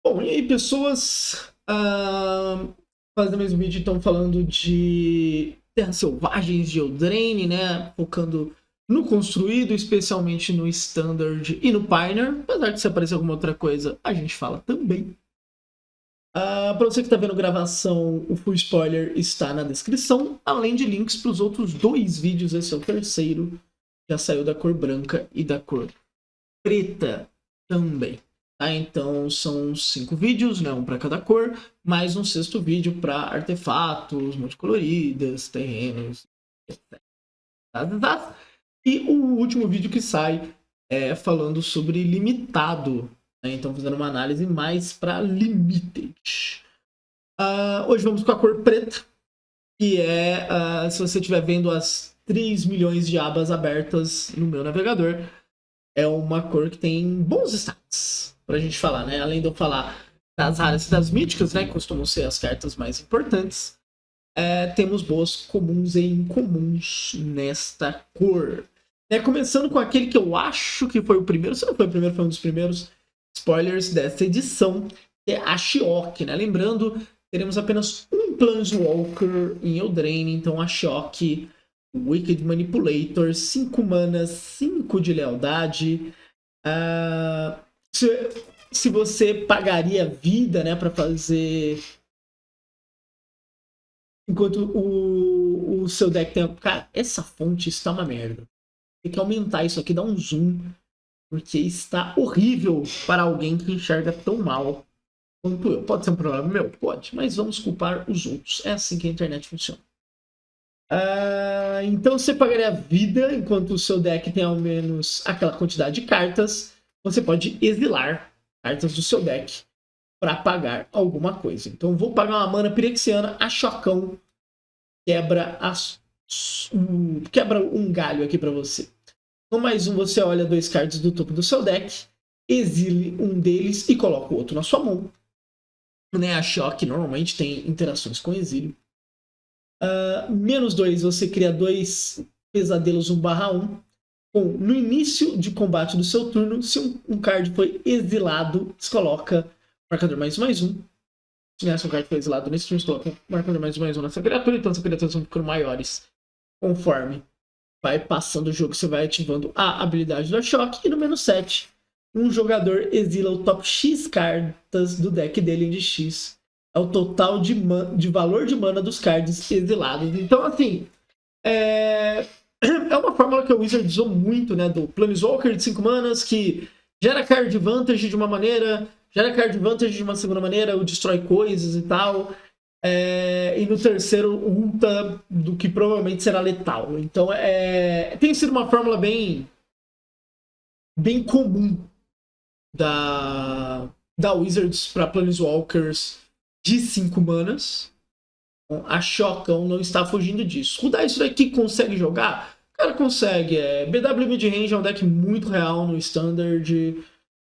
Bom, e aí, pessoas? Fazendo mais um vídeo, então, falando de Terras Selvagens de Eldraine, né? Focando no construído, especialmente no Standard e no Pioneer. Apesar de se aparecer alguma outra coisa, a gente fala também. Para você que está vendo gravação, o full spoiler está na descrição, além de links para os outros dois vídeos. Esse é o terceiro, já saiu da cor branca e da cor preta também. Tá? Então são 5 vídeos, né? Um para cada cor, mais um sexto vídeo para artefatos, multicoloridas, terrenos, etc. E o último vídeo que sai é falando sobre limitado. Né? Então fazendo uma análise mais para limited. Hoje vamos com a cor preta, que é, se você estiver vendo as 3 milhões de abas abertas no meu navegador, é uma cor que tem bons stats pra gente falar, né? Além de eu falar das raras e das míticas, né? Que costumam ser as cartas mais importantes. Temos boas comuns e incomuns nesta cor. Começando com aquele que eu acho que foi o primeiro, se não foi o primeiro, foi um dos primeiros spoilers dessa edição, que é a Shiok, né? Lembrando, teremos apenas um Planeswalker em Eldraine, então a Shiok, Wicked Manipulator, 5 manas, 5 de lealdade. Se você pagaria vida, né, para fazer enquanto o seu deck tem... Cara, essa fonte está uma merda. Tem que aumentar isso aqui, dar um zoom, porque está horrível para alguém que enxerga tão mal quanto eu. Pode ser um problema meu? Pode, mas vamos culpar os outros. É assim que a internet funciona. Então você pagaria vida enquanto o seu deck tem ao menos aquela quantidade de cartas. Você pode exilar cartas do seu deck para pagar alguma coisa. Então vou pagar uma mana pirexiana, a Chocão quebra um galho aqui para você. Com mais um, você olha 2 cards do topo do seu deck, exile um deles e coloca o outro na sua mão. Né, a Shock normalmente tem interações com exílio. -2, você cria 2 pesadelos 1/1. No início de combate do seu turno, se um card foi exilado, você coloca marcador +1. Se um card foi exilado nesse turno, você coloca marcador +1 nessa criatura. Então, essas criaturas vão ficando maiores conforme vai passando o jogo. Você vai ativando a habilidade da Shock. E no -7, um jogador exila o top X cartas do deck dele de X. É o total de valor de mana dos cards exilados. Então, assim, é uma fórmula que o Wizard usou muito, né? Do Planeswalker de 5 manas, que gera card advantage de uma maneira, gera card advantage de uma segunda maneira, o destrói coisas e tal. E no terceiro, ulta do que provavelmente será letal. Então, tem sido uma fórmula bem comum da Wizards para Planeswalkers de 5 manas. A Chocão não está fugindo disso. O isso daqui consegue jogar? O cara consegue. BW Midrange é um deck muito real no Standard.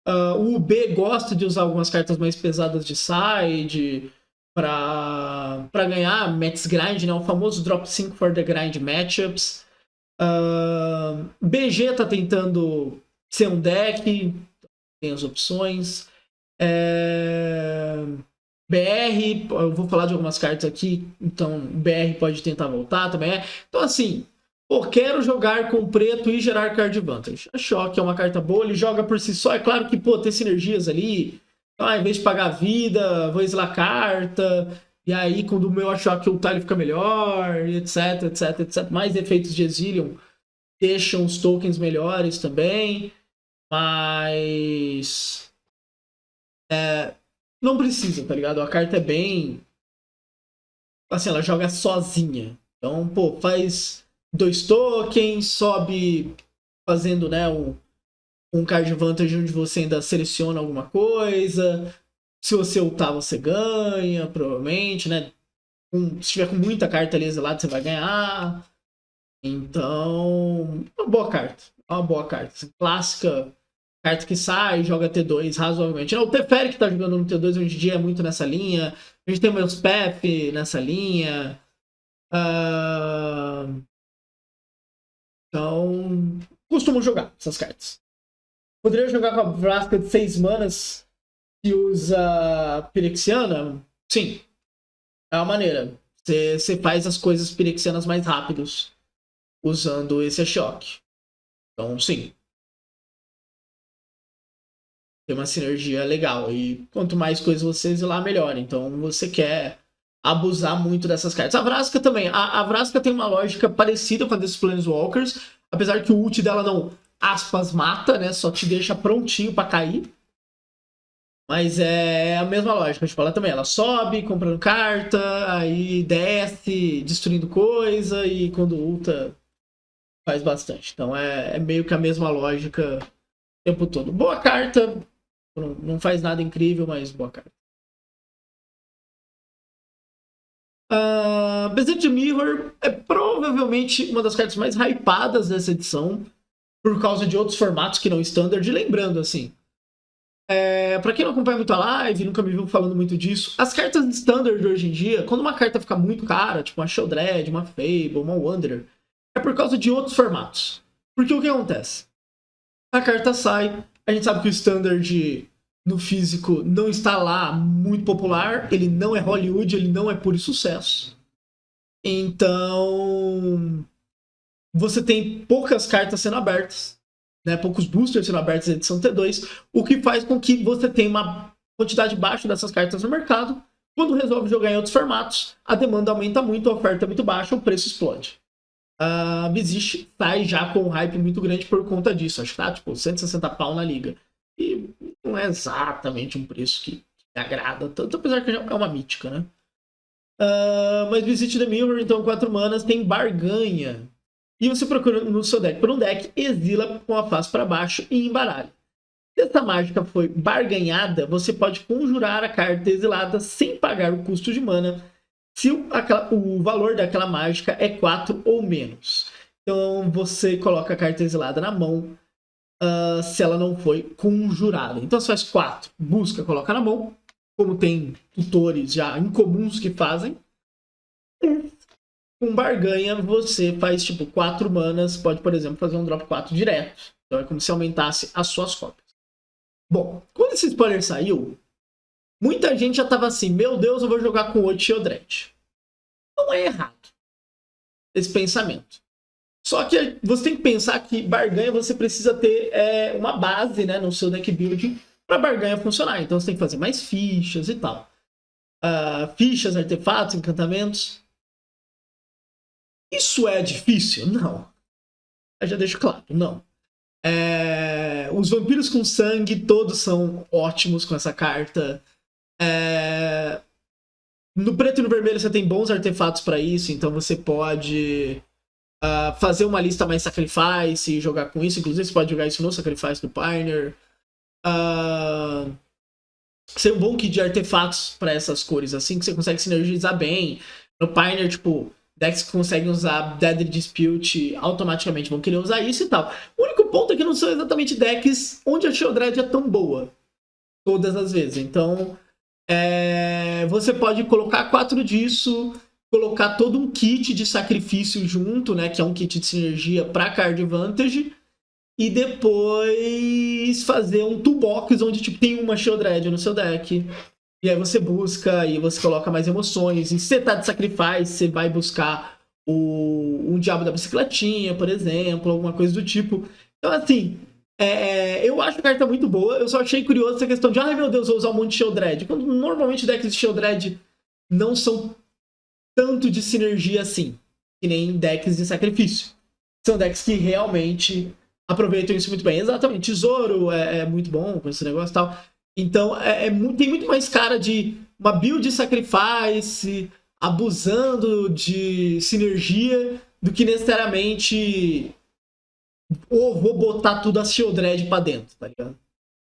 O UB gosta de usar algumas cartas mais pesadas de side para ganhar Mets Grind, né? O famoso Drop 5 for the Grind Matchups. BG tá tentando ser um deck, tem as opções. BR, eu vou falar de algumas cartas aqui, então BR pode tentar voltar também. Então, assim, quero jogar com preto e gerar card advantage. A Shock é uma carta boa, ele joga por si só. É claro que, tem sinergias ali. Então, em vez de pagar vida, vou exilar carta. E aí, quando o meu a Shock ultar, ele fica melhor, etc, etc, etc. Mais efeitos de exílio deixam os tokens melhores também. Mas... não precisa, tá ligado? A carta é bem... assim, ela joga sozinha. Então, faz 2 tokens, sobe fazendo, né, um card advantage onde você ainda seleciona alguma coisa. Se você ultar, você ganha, provavelmente, né? Se tiver com muita carta ali exilada, você vai ganhar. Então, uma boa carta. Uma boa carta. Assim, clássica, carta que sai, joga T2 razoavelmente. Não, o Teferi que tá jogando no T2 hoje em dia é muito nessa linha. A gente tem o meus Pep nessa linha. Então, costumo jogar essas cartas. Poderia jogar com a Vraska de 6 manas, que usa Pirexiana, sim, é uma maneira. Você faz as coisas Pirexianas mais rápidos usando esse choque. Então, sim. Tem uma sinergia legal. E quanto mais coisas você exilar, melhor. Então, você quer abusar muito dessas cartas. A Vraska também. A Vraska tem uma lógica parecida com a desses Planeswalkers. Apesar que o ult dela não, aspas, mata, né? Só te deixa prontinho pra cair. Mas é a mesma lógica. Tipo, ela também. Ela sobe, comprando carta, aí desce, destruindo coisa. E quando ulta, faz bastante. Então é meio que a mesma lógica o tempo todo. Boa carta. Não faz nada incrível, mas boa carta. Beseech Mirror é provavelmente uma das cartas mais hypadas dessa edição, por causa de outros formatos que não standard. Lembrando, assim, pra quem não acompanha muito a live, nunca me viu falando muito disso, as cartas standard hoje em dia, quando uma carta fica muito cara, tipo uma Sheoldred, uma Fable, uma Wanderer, é por causa de outros formatos. Porque o que acontece? A carta sai, a gente sabe que o standard no físico não está lá muito popular, ele não é Hollywood, ele não é puro sucesso. Então, você tem poucas cartas sendo abertas, né? Poucos boosters sendo abertos na edição T2, o que faz com que você tenha uma quantidade baixa dessas cartas no mercado. Quando resolve jogar em outros formatos, a demanda aumenta muito, a oferta é muito baixa, o preço explode. A Beseech sai já com um hype muito grande por conta disso. Acho que tá tipo 160 pau na liga. E não é exatamente um preço que agrada tanto, apesar que é uma mítica, né? Mas Beseech the Mirror, então 4 manas, tem barganha. E você procura no seu deck por um deck, exila com a face para baixo e embaralha. Se essa mágica foi barganhada, você pode conjurar a carta exilada sem pagar o custo de mana, se o valor daquela mágica é 4 ou menos. Então você coloca a carta exilada na mão se ela não foi conjurada. Então você faz 4, busca, coloca na mão, como tem tutores já incomuns que fazem. Com barganha você faz tipo 4 manas, pode por exemplo fazer um drop 4 direto. Então é como se aumentasse as suas cópias. Bom, quando esse spoiler saiu, muita gente já tava assim, meu Deus, eu vou jogar com 8 Sheoldred. Não é errado esse pensamento. Só que você tem que pensar que barganha você precisa ter uma base, né, no seu deck building para barganha funcionar. Então você tem que fazer mais fichas e tal. Fichas, artefatos, encantamentos. Isso é difícil? Não. Eu já deixo claro, não. Os vampiros com sangue todos são ótimos com essa carta. No preto e no vermelho você tem bons artefatos para isso, então você pode fazer uma lista mais Sacrifice e jogar com isso. Inclusive você pode jogar isso no Sacrifice do Pioneer. Ser um bom kit de artefatos para essas cores, assim, que você consegue sinergizar bem. No Pioneer, tipo, decks que conseguem usar Deadly Dispute automaticamente vão querer usar isso e tal. O único ponto é que não são exatamente decks onde a Sheoldred é tão boa. Todas as vezes. Então, você pode colocar 4 disso, colocar todo um kit de sacrifício junto, né? Que é um kit de sinergia para Card Advantage. E depois fazer um toolbox onde tipo, tem uma Sheoldred no seu deck. E aí você busca e você coloca mais emoções. E se você tá de Sacrifice, você vai buscar um Diabo da Bicicletinha, por exemplo, alguma coisa do tipo. Então, assim, eu acho a carta muito boa. Eu só achei curioso essa questão de, ai meu Deus, vou usar um monte de Sheoldred. Quando normalmente decks de Sheoldred não são tanto de sinergia assim, que nem decks de sacrifício. São decks que realmente aproveitam isso muito bem. Exatamente, Tesouro é muito bom com esse negócio e tal. Então, tem muito mais cara de uma build de Sacrifice, abusando de sinergia, do que necessariamente vou botar tudo a Sheoldred pra dentro, tá ligado?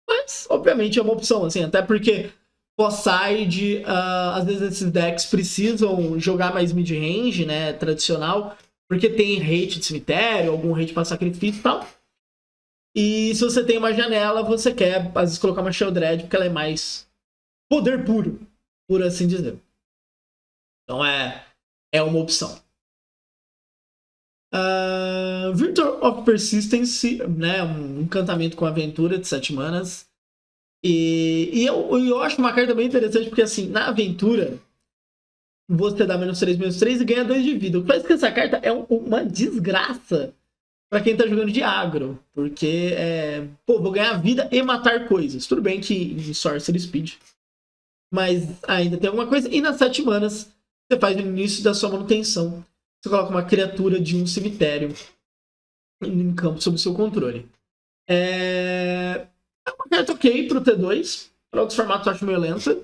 Mas, obviamente, é uma opção, assim, até porque pós-side, às vezes esses decks precisam jogar mais mid-range, né, tradicional, porque tem hate de cemitério, algum hate pra sacrifício e tal. E se você tem uma janela, você quer, às vezes, colocar uma Sheoldred, porque ela é mais poder puro, por assim dizer. Então é uma opção. Virtue of Persistence, né, um encantamento com aventura de 7 manas. E eu acho uma carta bem interessante, porque assim, na aventura, você dá -3/-3 e ganha 2 de vida. O que faz que essa carta é uma desgraça pra quem tá jogando de agro. Porque, pô, vou ganhar vida e matar coisas. Tudo bem que em Sorcery Speed, mas ainda tem alguma coisa. E nas 7 manas, você faz no início da sua manutenção. Você coloca uma criatura de um cemitério em campo sob seu controle. É uma carta ok pro T2. Para outros formatos eu acho meio lenta.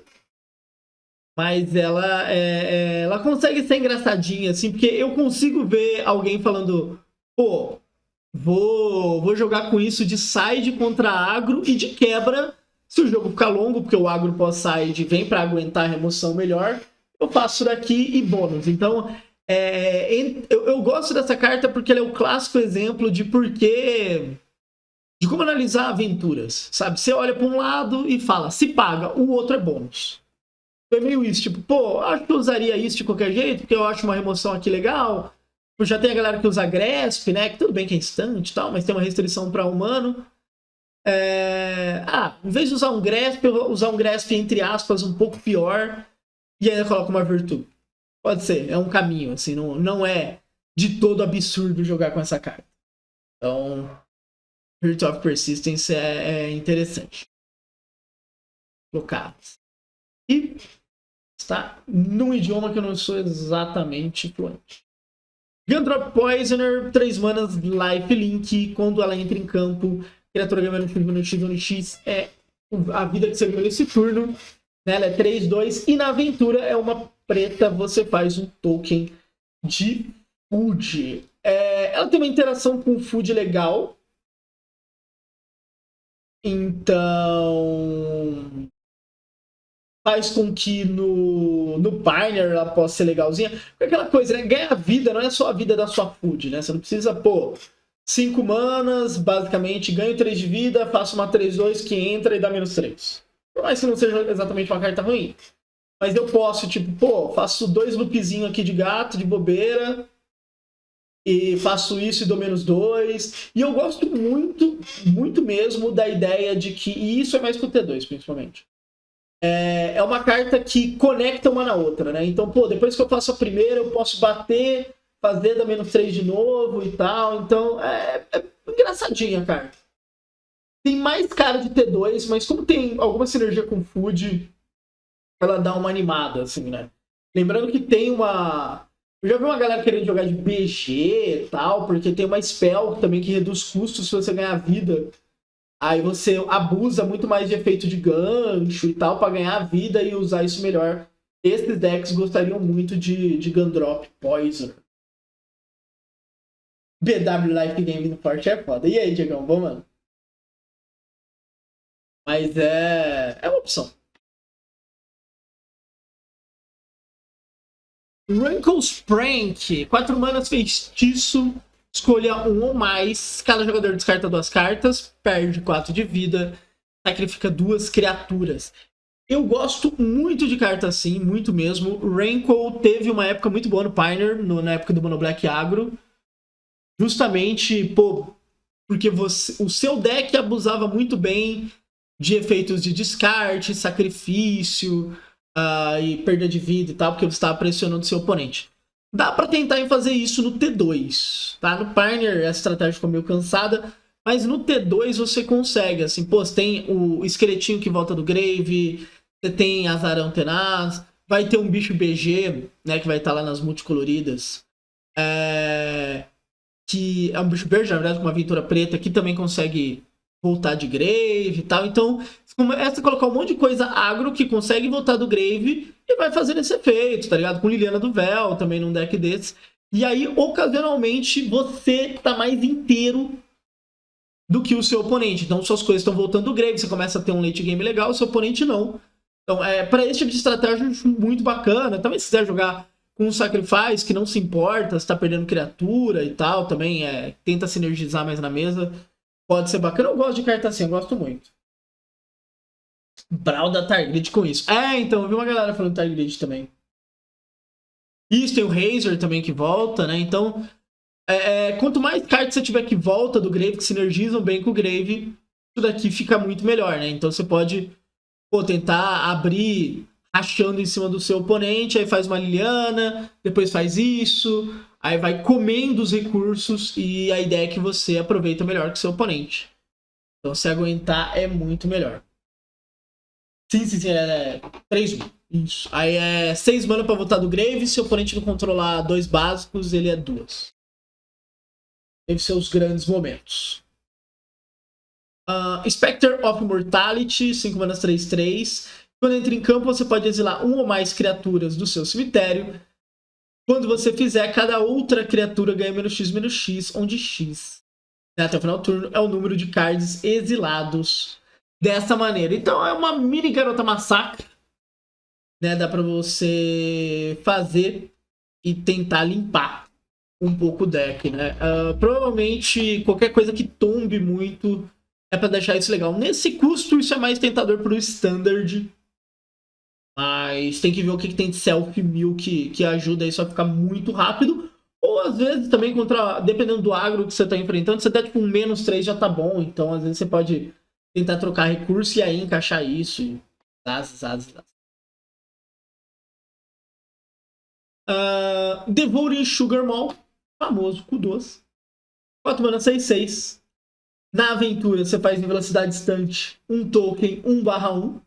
Mas ela consegue ser engraçadinha, assim, porque eu consigo ver alguém falando, pô, vou jogar com isso de side contra agro e de quebra. Se o jogo ficar longo, porque o agro pós-side vem para aguentar a remoção melhor, eu faço daqui e bônus. Então, eu gosto dessa carta porque ela é o clássico exemplo de de como analisar aventuras, sabe? Você olha para um lado e fala, se paga, o outro é bônus. Foi meio isso, tipo, pô, acho que eu usaria isso de qualquer jeito, porque eu acho uma remoção aqui legal. Já tem a galera que usa Grasp, né? Que tudo bem que é instante e tal, mas tem uma restrição para humano. Em vez de usar um Grasp, eu vou usar um Grasp, entre aspas, um pouco pior. E ainda coloco uma virtude. Pode ser, é um caminho, assim, não é de todo absurdo jogar com essa carta. Então, Virtue of Persistence é interessante. Colocados. E está num idioma que eu não sou exatamente fluente. Gundrop Poisoner, 3 manas, lifelink. Quando ela entra em campo, criatura ganha no X é a vida que você ganhou nesse turno. Ela é 3/2 e na aventura é uma preta, você faz um token de food. Ela tem uma interação com food legal. Então faz com que no Pioneer ela possa ser legalzinha. Porque aquela coisa, né? Ganhar vida não é só a vida da sua food, né? Você não precisa, 5 manas, basicamente, ganho 3 de vida, faço uma 3/2 que entra e dá -3. Por mais que não seja exatamente uma carta ruim. Mas eu posso, tipo, faço 2 loopzinhos aqui de gato, de bobeira, e faço isso e dou -2. E eu gosto muito, muito mesmo da ideia de que, e isso é mais pro T2, principalmente. É uma carta que conecta uma na outra, né? Então, depois que eu faço a primeira, eu posso bater, fazer da -3 de novo e tal. Então, é engraçadinha a carta. Tem mais cara de T2, mas como tem alguma sinergia com Food, ela dá uma animada, assim, né? Lembrando que tem uma... Eu já vi uma galera querendo jogar de BG e tal, porque tem uma spell também que reduz custos se você ganhar vida. Aí você abusa muito mais de efeito de gancho e tal pra ganhar vida e usar isso melhor. Esses decks gostariam muito de Gundrop Poison. BW Life Game no forte é foda. E aí, Diegão, bom, mano? Mas é uma opção. Rankle's Prank. 4 manas, feitiço. Escolha um ou mais. Cada jogador descarta 2 cartas, perde 4 de vida, sacrifica 2 criaturas. Eu gosto muito de carta assim, muito mesmo. Rankle teve uma época muito boa no Pioneer, na época do Mono Black Agro. Justamente, porque o seu deck abusava muito bem de efeitos de descarte, sacrifício, e perda de vida e tal, porque você estava pressionando seu oponente. Dá pra tentar fazer isso no T2, tá? No Pioneer a estratégia ficou meio cansada, mas no T2 você consegue, assim, você tem o esqueletinho que volta do Grave, você tem Azarão Tenaz, vai ter um bicho BG, né, que vai estar lá nas multicoloridas, que é um bicho verde, na verdade, com uma aventura preta, que também consegue voltar de Grave e tal. Então, começa a colocar um monte de coisa agro que consegue voltar do Grave e vai fazendo esse efeito, tá ligado? Com Liliana do Véu, também num deck desse. E aí, ocasionalmente, você tá mais inteiro do que o seu oponente. Então, suas coisas estão voltando do Grave, você começa a ter um late game legal, o seu oponente não. Então, para esse tipo de estratégia, eu acho muito bacana. Também, se quiser jogar com um Sacrifice, que não se importa, se tá perdendo criatura e tal, também tenta sinergizar mais na mesa. Pode ser bacana. Eu gosto de carta assim, eu gosto muito. Brawl da Targrid com isso. Então, eu vi uma galera falando Targrid também. Isso, tem o Razor também que volta, né? Então, quanto mais cartas você tiver que volta do Grave, que sinergizam bem com o Grave, daqui fica muito melhor, né? Então você pode, pô, tentar abrir rachando em cima do seu oponente, aí faz uma Liliana, depois faz isso, aí vai comendo os recursos e a ideia é que você aproveita melhor que o seu oponente. Então se aguentar é muito melhor. Sim, é 3-1. Isso. Aí é 6 mana pra voltar do Grave, se o oponente não controlar 2 básicos, ele é 2. Teve seus grandes momentos. Spectre of Mortality, 5 manas 3/3. Quando entra em campo, você pode exilar 1 ou mais criaturas do seu cemitério. Quando você fizer, cada outra criatura ganha -X, onde X, né, até o final do turno, é o número de cards exilados dessa maneira. Então é uma mini garota massacre, né? Dá pra você fazer e tentar limpar um pouco o deck, né? Provavelmente qualquer coisa que tombe muito é pra deixar isso legal. Nesse custo, isso é mais tentador pro Standard. Mas tem que ver o que tem de self-mill que ajuda isso a ficar muito rápido. Ou às vezes também, dependendo do agro que você tá enfrentando, você der tipo um -3 já tá bom. Então às vezes você pode tentar trocar recurso e aí encaixar isso. E... Devouring Sugar Mall, famoso, Q2. 4 mana 6/6. Na aventura, você faz em velocidade distante um token 1/1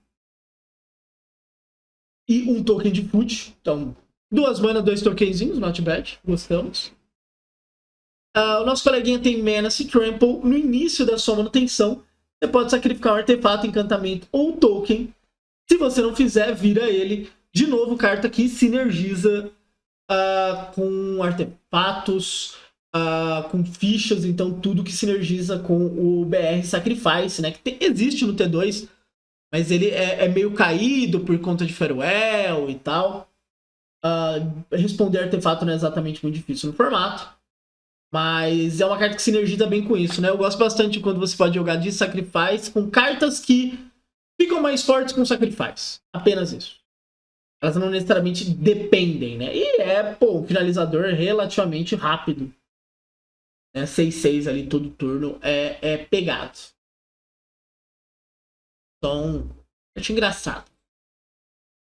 e um token de food. Então, 2 mana, 2 tokenzinhos, not bad, gostamos. O nosso coleguinha tem Menace Trample. No início da sua manutenção, você pode sacrificar um artefato, encantamento ou token. Se você não fizer, vira ele. De novo, carta que sinergiza com artefatos, com fichas, então tudo que sinergiza com o BR Sacrifice, né? Que existe no T2, mas ele é meio caído por conta de Farewell e tal. Responder artefato não é exatamente muito difícil no formato, mas é uma carta que sinergiza bem com isso, né? Eu gosto bastante quando você pode jogar de Sacrifice com cartas que ficam mais fortes com Sacrifice. Apenas isso. Elas não necessariamente dependem, né? E um finalizador relativamente rápido. 6/6 ali todo turno é pegado. Então, acho engraçado.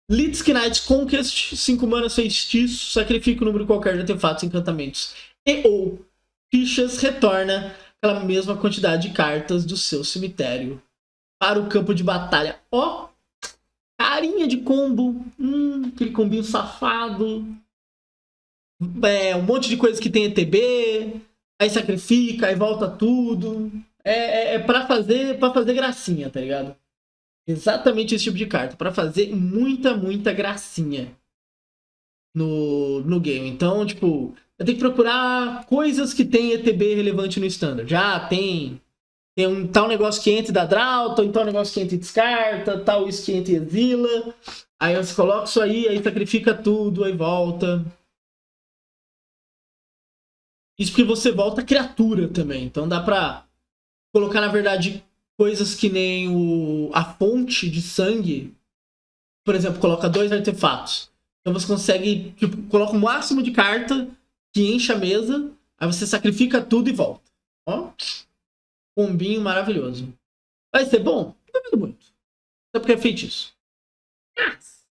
Lich Knight Conquest, 5 mana, feitiço, sacrifica o número qualquer de artefatos, encantamentos e ou fichas, retorna aquela mesma quantidade de cartas do seu cemitério para o campo de batalha. Carinha de combo, aquele combinho safado. Um monte de coisa que tem ETB, aí sacrifica, aí volta tudo. É pra fazer gracinha, tá ligado? Exatamente esse tipo de carta, pra fazer muita gracinha no game. Então, tipo, eu tenho que procurar coisas que tem ETB relevante no Standard. Já tem um tal negócio que entra e dá draw, tal negócio que entra e descarta, tal isso que entra e exila. Aí você coloca isso aí sacrifica tudo, aí volta. Isso porque você volta criatura também. Então dá pra colocar, na verdade, coisas que nem a fonte de sangue. Por exemplo, coloca 2 artefatos. Então você consegue, tipo, coloca o máximo de carta que enche a mesa, aí você sacrifica tudo e volta. Combinho maravilhoso. Vai ser bom? Não duvido muito. Até porque é feitiço. Mas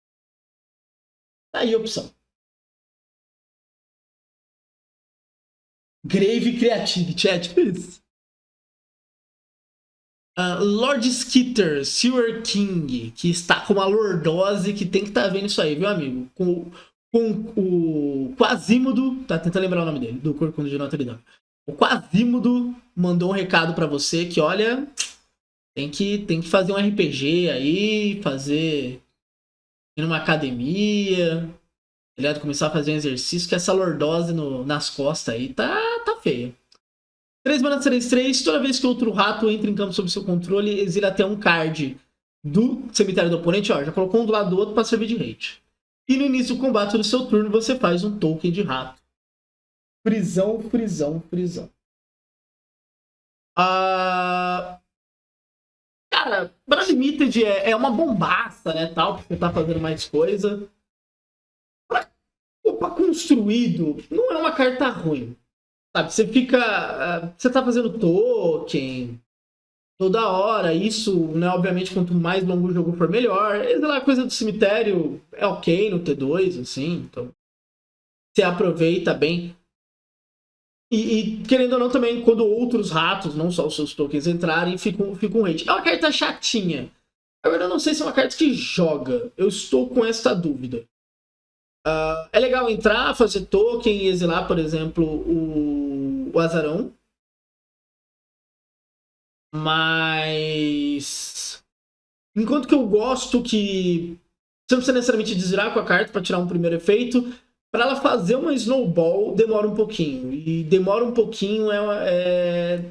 tá aí a opção. Grave Creativity, tipo isso. Lord Skitter, Sewer King, que está com uma lordose que tem que estar vendo isso aí, viu, amigo? Com o Quasimodo, tá tentando lembrar o nome dele, do Corcunda de Notre Dame. O Quasimodo mandou um recado pra você que, olha, tem que fazer um RPG aí, ir numa academia, começar a fazer um exercício, que essa lordose nas costas aí tá feia. 3 mana 3/3, toda vez que outro rato entra em campo sob seu controle, exila até um card do cemitério do oponente. Já colocou um do lado do outro para servir de hate. E no início do combate do seu turno, você faz um token de rato. Prisão. Cara, pra Limited é uma bombaça, né, tal, porque você tá fazendo mais coisa. Pra construído, não é uma carta ruim. Sabe, você tá fazendo token, toda hora. Isso, né, obviamente, quanto mais longo o jogo for, melhor. A coisa do cemitério é ok no T2, assim, então você aproveita bem. Querendo ou não, também, quando outros ratos, não só os seus tokens, entrarem, fica um rate. É uma carta chatinha. Agora, eu não sei se é uma carta que joga. Eu estou com esta dúvida. É legal entrar, fazer token e exilar, por exemplo, o Azarão. Mas... enquanto que eu gosto que você não precisa necessariamente desvirar com a carta para tirar um primeiro efeito, para ela fazer uma snowball demora um pouquinho. E demora um pouquinho é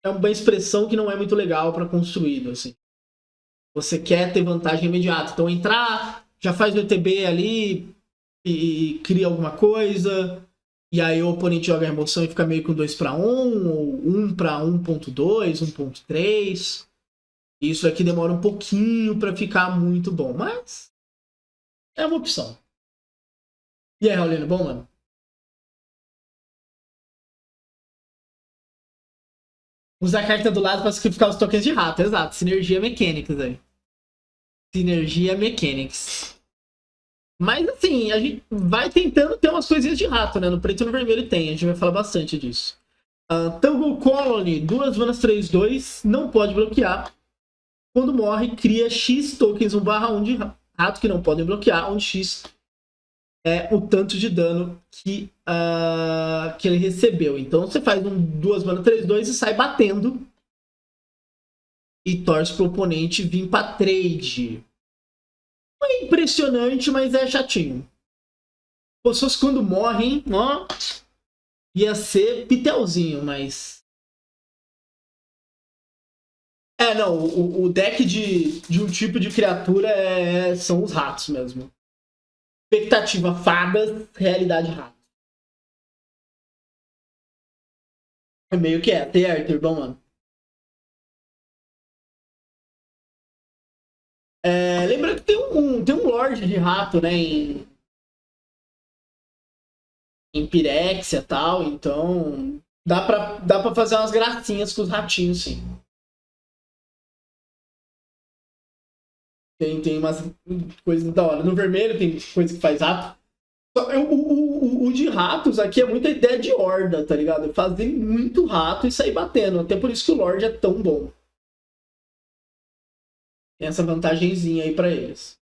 uma expressão que não é muito legal para construído, assim. Você quer ter vantagem imediata. Então entrar, já faz o ETB ali e cria alguma coisa. E aí o oponente joga a remoção e fica meio com 2/1, ou 1/1.2, 1.3. Isso aqui demora um pouquinho para ficar muito bom, mas é uma opção. E aí, Raulino, bom, mano? Usar a carta do lado para sacrificar os tokens de rato, exato. Sinergia Mechanics aí. Sinergia Mechanics. Mas assim, a gente vai tentando ter umas coisinhas de rato, né? No preto e no vermelho tem, a gente vai falar bastante disso. Tangle Colony, 2 manas 3/2, não pode bloquear. Quando morre, cria X tokens 1/1 de rato que não podem bloquear, onde X é o tanto de dano que ele recebeu. Então você faz 2 mana 3/2 e sai batendo. E torce pro oponente vir pra trade. Não é impressionante, mas é chatinho. Pessoas quando morrem, ó, ia ser pitelzinho, mas... não, o deck de um tipo de criatura são os ratos mesmo. Expectativa fadas, realidade rato. É meio que tem Arthur, bom, mano. Lembrando que tem um Lorde de rato, né, em Pirexia e tal, então dá pra fazer umas gracinhas com os ratinhos, sim. Tem umas coisas da hora. No vermelho tem coisa que faz rato. O de ratos aqui é muita ideia de horda, tá ligado? Fazer muito rato e sair batendo. Até por isso que o Lorde é tão bom. Tem essa vantagenzinha aí pra eles.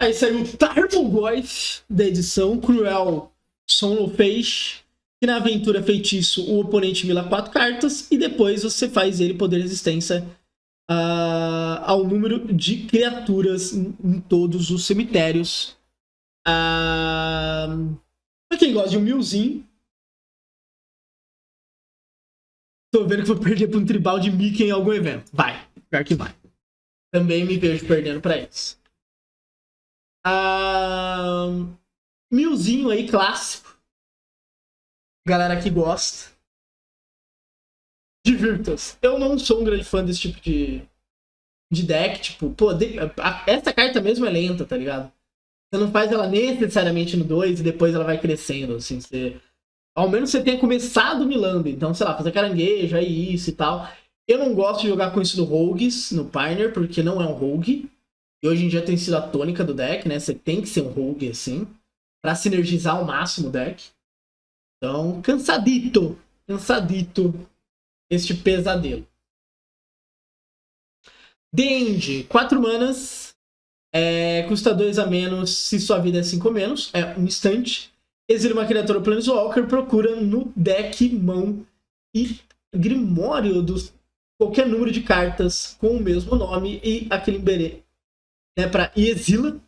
Aí saiu o Tarmogoyf da edição Cruel Sonofeixe, que na aventura feitiço o oponente mila 4 cartas e depois você faz ele poder resistência ao número de criaturas em todos os cemitérios. Pra quem gosta de um milzinho, tô vendo que vou perder pra um tribal de Mickey em algum evento. Vai, pior que vai. Também me vejo perdendo pra eles. Milzinho aí, clássico. Galera que gosta. Divirta-se. Eu não sou um grande fã desse tipo de deck. Tipo, pô, essa carta mesmo é lenta, tá ligado? Você não faz ela necessariamente no 2 e depois ela vai crescendo, assim. Ao menos você tenha começado milando. Então, sei lá, fazer caranguejo, aí isso e tal. Eu não gosto de jogar com isso no Rogues, no Pioneer, porque não é um Rogue. E hoje em dia tem sido a tônica do deck, né? Você tem que ser um Rogue, assim, pra sinergizar ao máximo o deck. Então, cansadito este pesadelo. The End, 4 manas, custa 2 a menos se sua vida é 5 ou menos, é um instante. Exila uma criatura Planeswalker, procura no deck, mão e Grimório dos qualquer número de cartas com o mesmo nome e aquele emberê, né, e exila.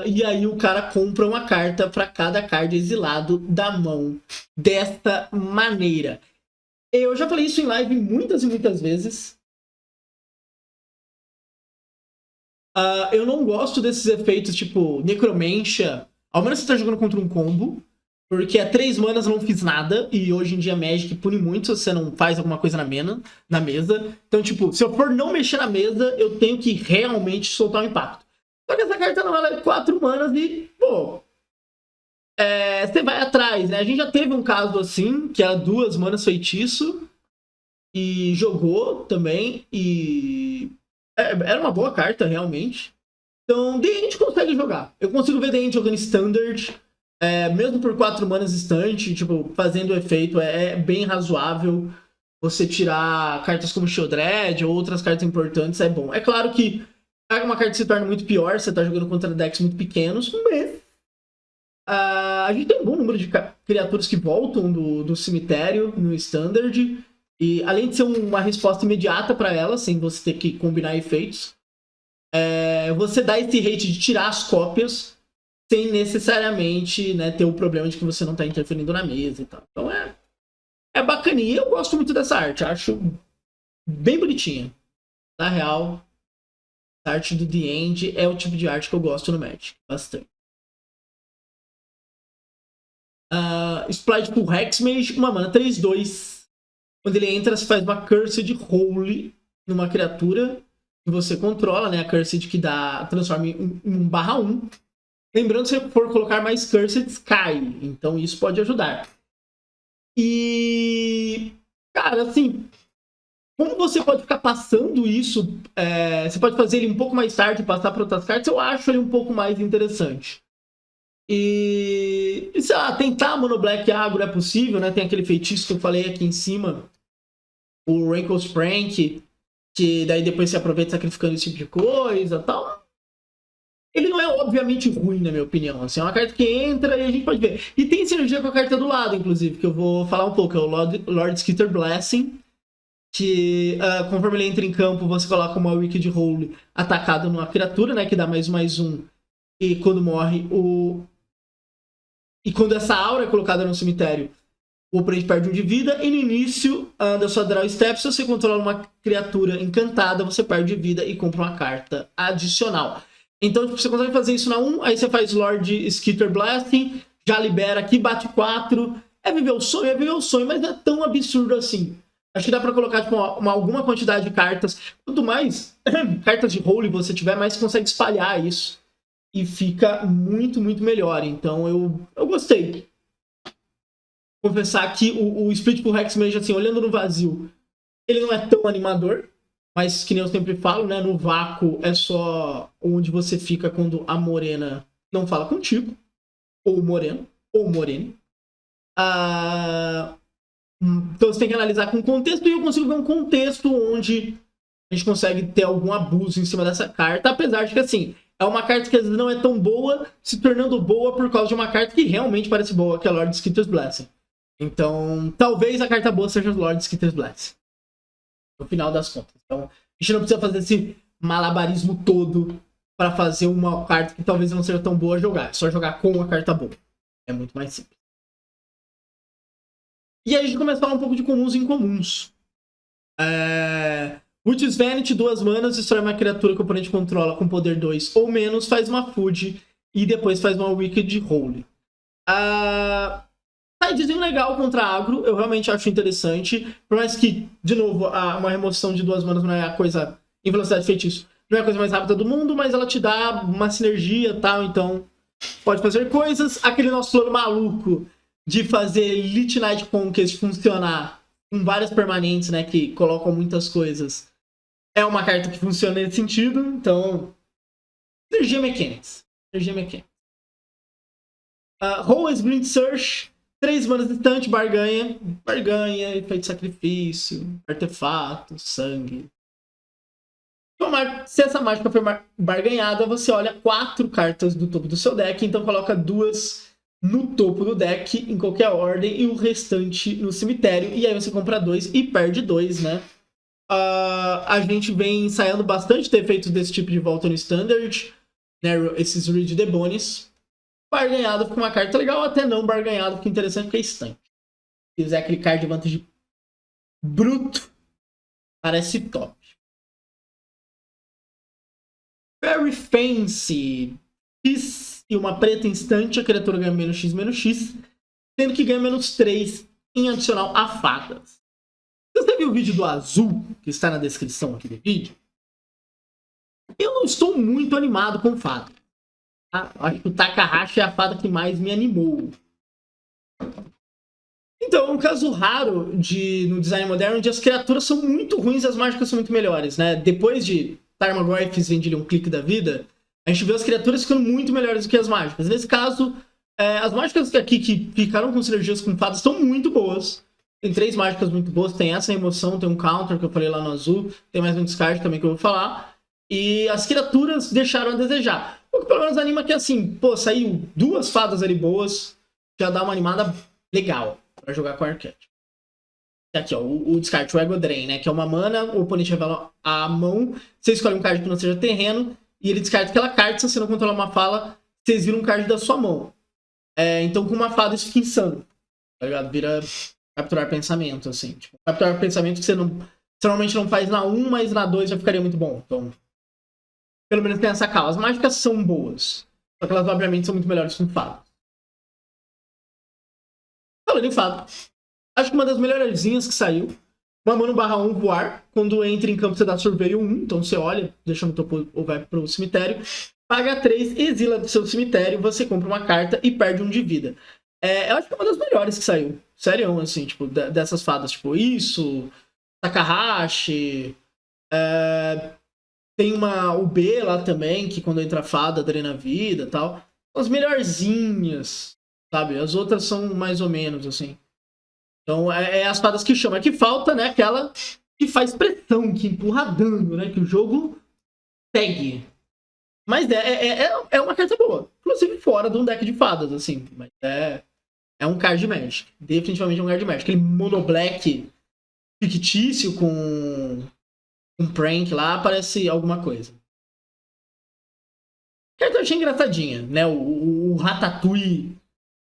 E aí o cara compra uma carta para cada card exilado da mão. Desta maneira. Eu já falei isso em live muitas e muitas vezes. Eu não gosto desses efeitos tipo Necromantia. Ao menos você tá jogando contra um combo. Porque a 3 manas eu não fiz nada. E hoje em dia Magic pune muito se você não faz alguma coisa na mesa. Então, tipo, se eu for não mexer na mesa, eu tenho que realmente soltar um impacto. Só que essa carta não, ela é 4 manas e, pô, você vai atrás, né? A gente já teve um caso assim, que era 2 manas feitiço, e jogou também, e era uma boa carta, realmente. Então, The End consegue jogar. Eu consigo ver The End jogando Standard, mesmo por 4 manas instante, tipo, fazendo o efeito, é bem razoável. Você tirar cartas como Shieldred ou outras cartas importantes é bom. É claro que uma carta se torna muito pior, você tá jogando contra decks muito pequenos, mas a gente tem um bom número de criaturas que voltam do cemitério no Standard. E além de ser uma resposta imediata para elas, sem você ter que combinar efeitos, você dá esse rate de tirar as cópias sem necessariamente, né, ter o problema de que você não tá interferindo na mesa e tal. Então é bacaninha. Eu gosto muito dessa arte. Acho bem bonitinha. Na real, a arte do The End é o tipo de arte que eu gosto no Magic. Bastante. Splightful Hexmage, uma mana 3/2. Quando ele entra, você faz uma Cursed Holy numa criatura que você controla, né? A Cursed que transforma em 1/1. Lembrando, se você for colocar mais Cursed, cai. Então isso pode ajudar. E, cara, assim, como você pode ficar passando isso, você pode fazer ele um pouco mais tarde e passar para outras cartas, eu acho ele um pouco mais interessante. E sei lá, tentar Mono Black Agro é possível, né? Tem aquele feitiço que eu falei aqui em cima, o Wrinkles Prank, que daí depois você aproveita sacrificando esse tipo de coisa e tal. Ele não é obviamente ruim, na minha opinião. Assim, é uma carta que entra e a gente pode ver. E tem sinergia com a carta do lado, inclusive, que eu vou falar um pouco. É o Lord Skitter Blessing, que conforme ele entra em campo, você coloca uma Wicked Hole atacado numa criatura, né? Que dá +1. E quando morre, E quando essa aura é colocada no cemitério, o oponente perde 1 de vida. E no início da sua draw step, se você controla uma criatura encantada, você perde vida e compra uma carta adicional. Então, tipo, você consegue fazer isso na 1, aí você faz Lord Skitter Blasting, já libera aqui, bate 4. É viver o sonho, mas não é tão absurdo assim. Acho que dá pra colocar tipo, alguma quantidade de cartas. Quanto mais cartas de role você tiver, mais você consegue espalhar isso. E fica muito, muito melhor. Então, eu gostei. Confessar que o Split por Hexmage, assim, olhando no vazio, ele não é tão animador. Mas, que nem eu sempre falo, né? No vácuo é só onde você fica quando a morena não fala contigo. Ou o moreno. Ou o moreno. Então você tem que analisar com contexto. E eu consigo ver um contexto onde a gente consegue ter algum abuso em cima dessa carta. Apesar de que, assim, é uma carta que às vezes não é tão boa, se tornando boa por causa de uma carta que realmente parece boa, que é a Lord Skitter's Blessing. Então, talvez a carta boa seja o Lord Skitter's Blessing. No final das contas. Então, a gente não precisa fazer esse malabarismo todo para fazer uma carta que talvez não seja tão boa jogar. É só jogar com a carta boa. É muito mais simples. E aí a gente começa a falar um pouco de comuns e incomuns. Witch's Vanity, 2 manas, destrói uma criatura que o oponente controla com poder 2 ou menos, faz uma food e depois faz uma Wicked Hole. Desenho legal contra agro, eu realmente acho interessante. Por mais que, de novo, uma remoção de 2 manas não é a coisa em velocidade de feitiço, não é a coisa mais rápida do mundo, mas ela te dá uma sinergia e tal, então pode fazer coisas. Aquele nosso plano maluco de fazer Elite Knight Conquest funcionar com várias permanentes, né, que colocam muitas coisas, é uma carta que funciona nesse sentido, então Energia Mechanics. Hoes Blind Search, 3 manas distante, barganha, efeito de sacrifício, artefato, sangue. Se essa mágica for barganhada, você olha 4 cartas do topo do seu deck, então coloca 2 no topo do deck, em qualquer ordem, e o restante no cemitério, e aí você compra 2 e perde 2, né? A gente vem ensaiando bastante ter feito desse tipo de volta no Standard, né? Esses Read the Bones. Barganhado fica uma carta legal, até não barganhado fica interessante porque é instant. Se quiser aquele card de vantagem bruto, parece top. Very Fancy. X e uma preta instante, a criatura ganha -X, sendo que ganha -3 em adicional a fadas. Se você viu o vídeo do azul, que está na descrição aqui do vídeo, eu não estou muito animado com fada. Acho que o Takahashi é a fada que mais me animou. Então, é um caso raro no design moderno onde as criaturas são muito ruins e as mágicas são muito melhores, né? Depois de Tarmogoyf e Vendilion Clique da vida, a gente vê as criaturas ficando muito melhores do que as mágicas. Nesse caso, as mágicas aqui que ficaram com sinergias com fadas estão muito boas. Tem 3 mágicas muito boas, tem essa emoção, tem um counter que eu falei lá no azul, tem mais um descarte também que eu vou falar. E as criaturas deixaram a desejar. O que pelo menos anima que assim, pô, saiu 2 fadas ali boas, já dá uma animada legal pra jogar com a arquétipo. Aqui, ó, o descarte, o Ego Drain, né? Que é uma mana, o oponente revela a mão, você escolhe um card que não seja terreno, e ele descarta aquela carta, se você não controlar uma fala, você exila um card da sua mão. Então com uma fada isso fica insano, tá ligado? Vira capturar pensamento, assim. Tipo, capturar pensamento que você normalmente não faz na 1, mas na 2 já ficaria muito bom. Então, pelo menos tem essa cala. As mágicas são boas, só que elas obviamente são muito melhores com fada. Falando em fada, acho que uma das melhorzinhas que saiu, uma mana /1 voar, quando entra em campo você dá surveio 1, então você olha, deixa no topo ou vai pro cemitério, paga 3, exila do seu cemitério, você compra uma carta e perde 1 de vida. Eu acho que é uma das melhores que saiu, sério, assim, tipo, dessas fadas, tipo, isso, Takahashi, tem o B lá também, que quando entra a fada, drena a vida e tal. As melhorzinhas, sabe? As outras são mais ou menos, assim. Então, as fadas que chamam. É que falta, né? Aquela que faz pressão, que empurra dano, né? Que o jogo pegue. Mas é uma carta boa. Inclusive fora de um deck de fadas, assim. Mas é um card Magic. Definitivamente é um card Magic. Aquele mono black fictício com um prank lá, parece alguma coisa. A carta eu achei engraçadinha, né? O Ratatouille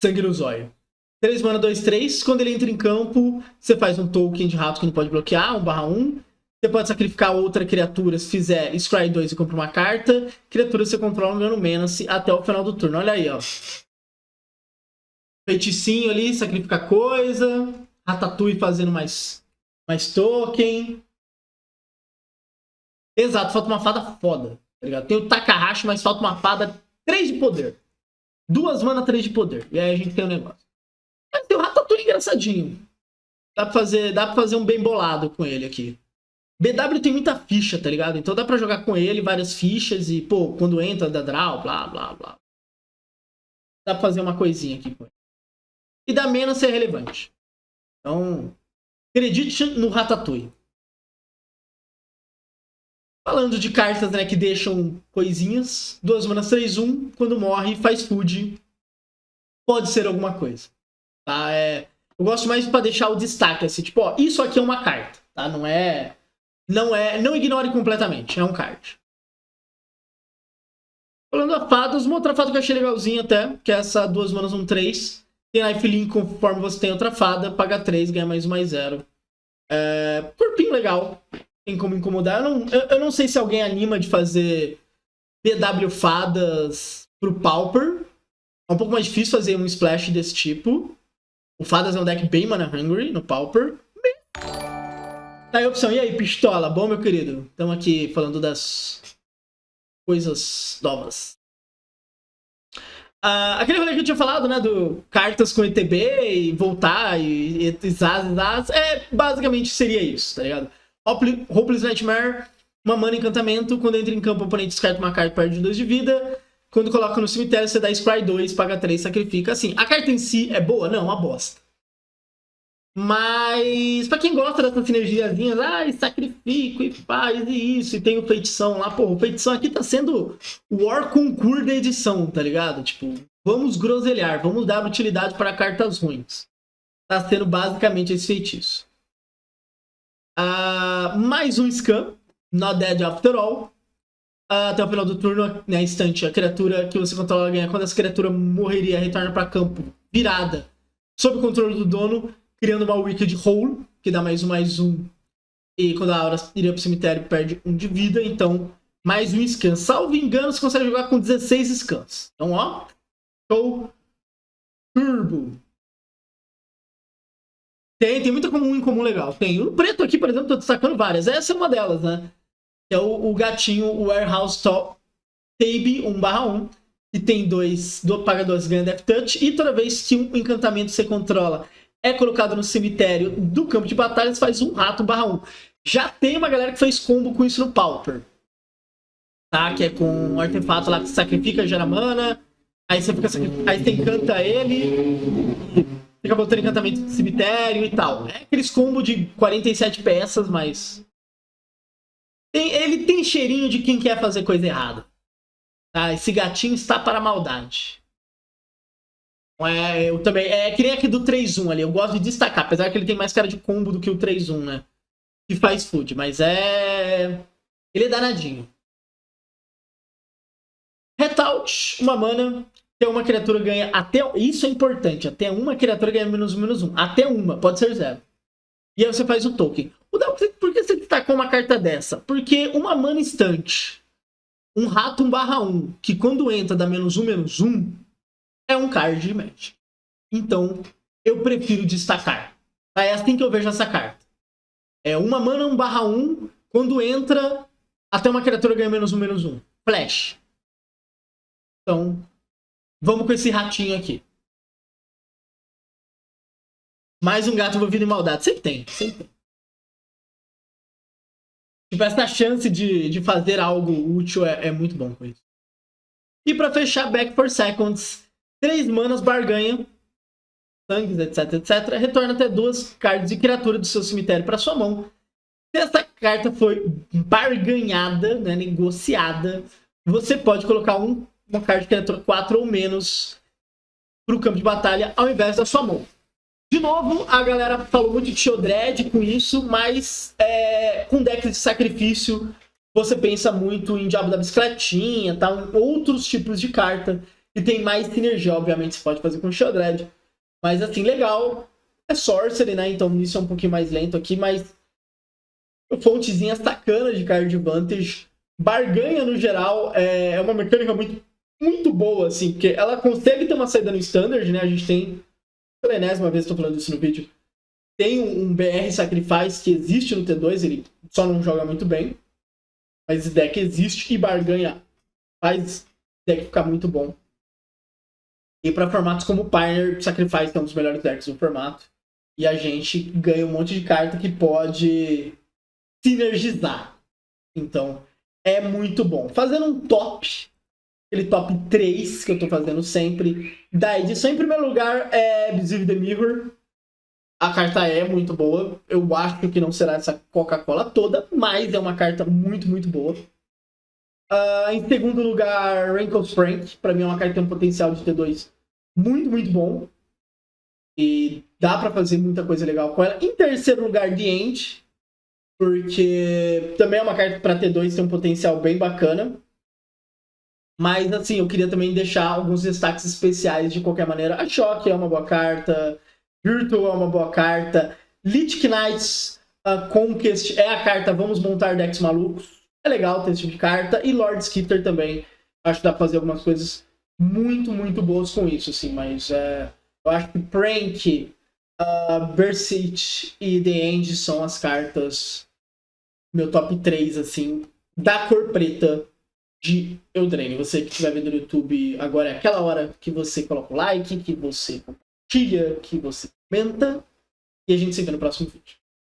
Sangue no Zóio. 3 mana, 2/3. Quando ele entra em campo, você faz um token de rato que não pode bloquear, 1/1. Você pode sacrificar outra criatura se fizer Scry 2 e compra uma carta. Criatura você controla ganhando menace até o final do turno. Olha aí, ó. Feiticinho ali, sacrifica coisa. Ratatouille fazendo mais token. Exato, falta uma fada foda. Tá ligado? Tem o Takahashi, mas falta uma fada 3 de poder. 2 mana, 3 de poder. E aí a gente tem um negócio. Mas tem o Ratatouille engraçadinho. Dá pra fazer um bem bolado com ele aqui. BW tem muita ficha, tá ligado? Então dá pra jogar com ele várias fichas e, pô, quando entra, dá draw, blá, blá, blá. Dá pra fazer uma coisinha aqui com ele. E dá menos ser relevante. Então, acredite no Ratatouille. Falando de cartas, né, que deixam coisinhas. 2 manas, 3/1. Quando morre, faz food. Pode ser alguma coisa. Tá? Eu gosto mais pra deixar o destaque, assim. Tipo, ó, isso aqui é uma carta. Tá? Não ignore completamente. É um card. Falando a fadas, uma outra fada que eu achei legalzinha até. Que é essa 2 manas, 1/3. Tem lifelink conforme você tem outra fada. Paga 3, ganha mais 0. Corpinho legal. Tem como incomodar. Eu não sei se alguém anima de fazer BW fadas pro Pauper. É um pouco mais difícil fazer um splash desse tipo. O fadas é um deck bem mana hungry no Pauper. Tá aí a opção. E aí, pistola? Bom, meu querido? Estamos aqui falando das coisas novas. Aquele rolê que eu tinha falado, né? Do cartas com ETB e voltar e Zaz. Basicamente seria isso, tá ligado? Hopeless Nightmare, uma mana encantamento. Quando entra em campo, o oponente descarta uma carta e perde 2 de vida. Quando coloca no cemitério, você dá Scry 2, paga 3, sacrifica. Assim, a carta em si é boa? Não, uma bosta. Mas, pra quem gosta dessas sinergiazinhas, sacrifico e faz e isso, e tem o feitição lá. Pô, o feitição aqui tá sendo o War Concours da edição, tá ligado? Tipo, vamos groselhar, vamos dar utilidade para cartas ruins. Tá sendo basicamente esse feitiço. Mais um Scam, Not Dead After All. Até o final do turno, na instante, a criatura que você controla ganha. Quando essa criatura morreria, retorna para campo virada, sob o controle do dono, criando uma Wicked Hole, que dá mais 1. E quando a aura iria pro cemitério, perde 1 de vida. Então, mais um Scan. Salvo engano, você consegue jogar com 16 Scans. Então, ó, show turbo. Tem muita comum em comum legal. Tem o preto aqui, por exemplo, tô destacando várias. Essa é uma delas, né? Que é o gatinho, o Warehouse Tab 1/1. e tem paga 2, ganha Death Touch. E toda vez que um encantamento que você controla é colocado no cemitério do campo de batalha, você faz um rato /1. Já tem uma galera que fez combo com isso no Pauper. Tá? Que é com um artefato lá que sacrifica, gera mana. Aí você encanta ele, fica botando encantamento de cemitério e tal. É aqueles combos de 47 peças, mas... ele tem cheirinho de quem quer fazer coisa errada. Tá? Esse gatinho está para a maldade. Eu também... que nem aqui do 3-1 ali. Eu gosto de destacar, apesar que ele tem mais cara de combo do que o 3-1, né? Que faz food, mas ele é danadinho. Retout, uma mana, até uma criatura ganha até... Isso é importante, até uma criatura ganha -1/-1. Até uma, pode ser 0. E aí você faz o token. Por que você destacou uma carta dessa? Porque uma mana instante, um rato 1/1, que quando entra dá -1/-1, é um card de Magic. Então, eu prefiro destacar. É assim que eu vejo essa carta. É uma mana 1/1, quando entra, até uma criatura ganha -1/-1. Flash. Então, vamos com esse ratinho aqui. Mais um gato envolvido em maldade. Sempre tem, sempre tem. Tipo, essa chance de fazer algo útil é muito bom com isso. E pra fechar, Back for Seconds. 3 manas, barganha. Sangues, etc. Retorna até 2 cards de criatura do seu cemitério para sua mão. Se essa carta foi barganhada, né, negociada, você pode colocar uma carta de criatura 4 ou menos para o campo de batalha ao invés da sua mão. De novo, a galera falou muito de Sheoldred com isso, mas com decks de sacrifício você pensa muito em Diabo da Bicicletinha, tá? Outros tipos de carta e tem mais sinergia, obviamente você pode fazer com Sheoldred. Mas assim, legal, é Sorcery, né? Então isso é um pouquinho mais lento aqui, mas fontezinha sacana de card advantage. Barganha no geral é uma mecânica muito boa, assim, porque ela consegue ter uma saída no Standard, né? A gente tem, pela enésima vez estou falando isso no vídeo, tem um BR Sacrifice que existe no T2, ele só não joga muito bem, mas esse deck existe e barganha faz o deck ficar muito bom. E para formatos como Pioneer, Sacrifice é um dos melhores decks do formato, e a gente ganha um monte de carta que pode sinergizar. Então, é muito bom. Fazendo um top, aquele top 3 que eu tô fazendo sempre, da edição, em primeiro lugar, é Visive the Mirror. A carta é muito boa. Eu acho que não será essa Coca-Cola toda, mas é uma carta muito boa. Em segundo lugar, Wrinkles Frank. Pra mim é uma carta que tem um potencial de T2 muito bom. E dá pra fazer muita coisa legal com ela. Em terceiro lugar, The End. Porque também é uma carta pra T2, tem um potencial bem bacana. Mas, assim, eu queria também deixar alguns destaques especiais de qualquer maneira. A Shock é uma boa carta. Virtual é uma boa carta. Lich Knights Conquest é a carta Vamos Montar Decks Malucos. É legal ter esse tipo de carta. E Lord Skitter também. Acho que dá pra fazer algumas coisas muito boas com isso, assim. Mas eu acho que Prank, Berseech e The End são as cartas... Meu top 3, assim, da cor preta de Eldraine. Você que estiver vendo no YouTube, agora é aquela hora que você coloca o like, que você compartilha, que você comenta. E a gente se vê no próximo vídeo.